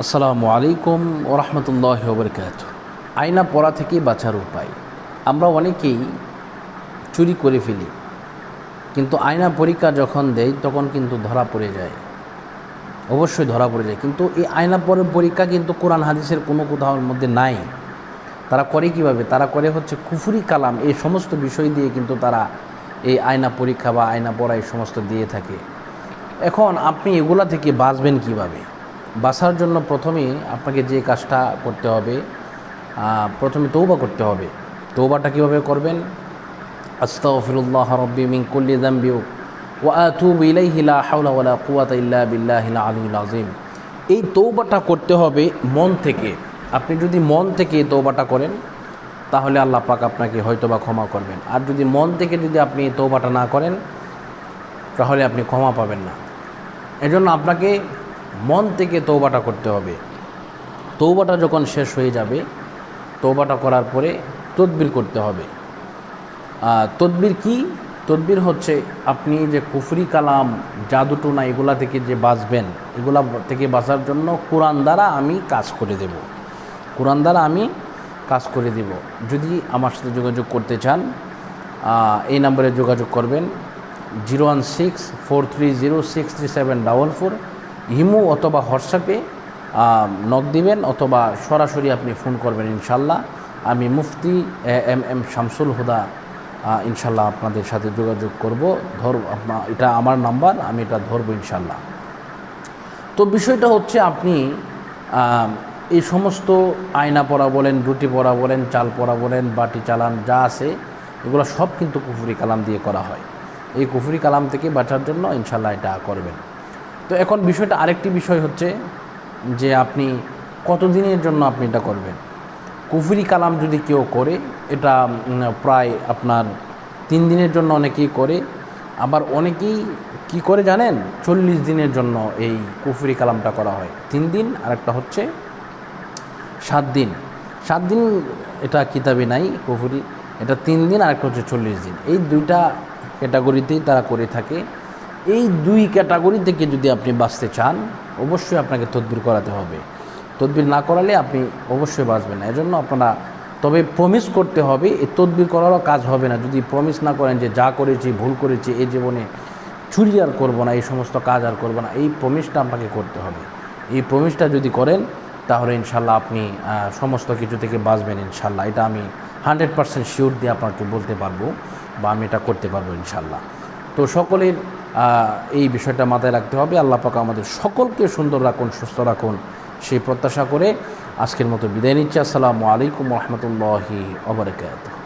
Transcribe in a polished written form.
আসসালামু আলাইকুম ওরহমতুল্লাহি ওবরকাতুহু। আয়না পড়া থেকে বাঁচার উপায়। আমরা অনেকেই চুরি করে ফেলি, কিন্তু আয়না পরীক্ষা যখন দেয় তখন কিন্তু ধরা পড়ে যায়, অবশ্যই ধরা পড়ে যায়। কিন্তু এই আয়না পরীক্ষা কিন্তু কোরআন হাদিসের কোনো কোথাও মধ্যে নাই। তারা করে কিভাবে? তারা করে হচ্ছে কুফরি কালাম, এই সমস্ত বিষয় দিয়ে কিন্তু তারা এই আয়না পরীক্ষা বা আয়না পড়া এই সমস্ত দিয়ে থাকে। এখন আপনি এগুলা থেকে বাঁচবেন কিভাবে? বাঁচার জন্য প্রথমে আপনাকে যে কাজটা করতে হবে, প্রথমে তওবা করতে হবে। তওবাটা কীভাবে করবেন? আস্তাগফিরুল্লাহ রাব্বি মিন কুল্লি যামবি ওয়া আতুবু ইলাইহি লা হাওলা ওয়ালা কুওয়াতা ইল্লা বিল্লাহিল আলিয়্যিল আযীম। এই তওবাটা করতে হবে মন থেকে। আপনি যদি মন থেকে এই তওবাটা করেন তাহলে আল্লাহ পাক আপনাকে হয়তোবা ক্ষমা করবেন। আর যদি মন থেকে যদি আপনি এই তওবাটা না করেন তাহলে আপনি ক্ষমা পাবেন না। এজন্য আপনাকে মন থেকে তওবাটা করতে হবে। তওবাটা যখন শেষ হয়ে যাবে, তওবাটা করার পরে তদবির করতে হবে। তদবির কি? তদবির হচ্ছে আপনি যে কুফরি কালাম, জাদুটোনা এগুলা থেকে যে বাঁচবেন, এগুলা থেকে বাঁচার জন্য কোরআন দ্বারা আমি কাজ করে দেব। কোরআন দ্বারা আমি কাজ করে দেব। যদি আমার সাথে যোগাযোগ করতে চান, এই নম্বরে যোগাযোগ করবেন 01643063744। ইমো অথবা হোয়াটসঅ্যাপে নক দিবেন, অথবা সরাসরি আপনি ফোন করবেন। ইনশাল্লাহ আমি মুফতি এম শামসুল হুদা ইনশাল্লাহ আপনাদের সাথে যোগাযোগ করব। এটা আমার নাম্বার, আমি এটা ধরবো ইনশাল্লাহ। তো বিষয়টা হচ্ছে আপনি এই সমস্ত আয়না পড়া বলেন, রুটি পড়া বলেন, চাল পড়া বলেন, বাটি চালান যা আছে এগুলো সব কিন্তু কুফরি কালাম দিয়ে করা হয়। এই কুফরি কালাম থেকে বাঁচার জন্য ইনশাল্লাহ এটা করবেন। তো এখন বিষয়টা আরেকটি বিষয় হচ্ছে যে আপনি কতদিনের জন্য আপনি এটা করবেন। কুফরি কালাম যদি কেউ করে, এটা প্রায় আপনার 3 দিনের জন্য অনেকেই করে। আবার অনেকেই কি করে জানেন, 40 দিনের জন্য এই কুফরি কালামটা করা হয়। 3 দিন, আরেকটা হচ্ছে 7 দিন। 7 দিন এটা কিতাবে নাই কুফরি, এটা 3 দিন, আরেকটা হচ্ছে 40 দিন। এই দুইটা ক্যাটাগরিতেই তারা করে থাকে। এই 2 ক্যাটাগরি থেকে যদি আপনি বাঁচতে চান, অবশ্যই আপনাকে তদবির করাতে হবে। তদবির না করালে আপনি অবশ্যই বাঁচবেন না। এজন্য আপনারা তবে প্রমিস করতে হবে। এই তদবির করারও কাজ হবে না যদি প্রমিস না করেন যে যা করেছি, ভুল করেছি, এই জীবনে চুরি আর করবো না, এই সমস্ত কাজ আর করবো না। এই প্রমিসটা আপনাকে করতে হবে। এই প্রমিসটা যদি করেন তাহলে ইনশাল্লাহ আপনি সমস্ত কিছু থেকে বাঁচবেন ইনশাল্লাহ। এটা আমি 100% শিওর দিয়ে আপনাকে বলতে পারবো, বা আমি এটা করতে পারবো ইনশাল্লাহ। তো সকলের এই বিষয়টা মাথায় রাখতে হবে। আল্লাহ পাক আমাদের সকলকে সুন্দর রাখুন, সুস্থ রাখুন, সেই প্রত্যাশা করে আজকের মতো বিদায় নিচ্ছি। আসসালামু আলাইকুম ওয়া রাহমাতুল্লাহি ওয়া বারাকাতুহু।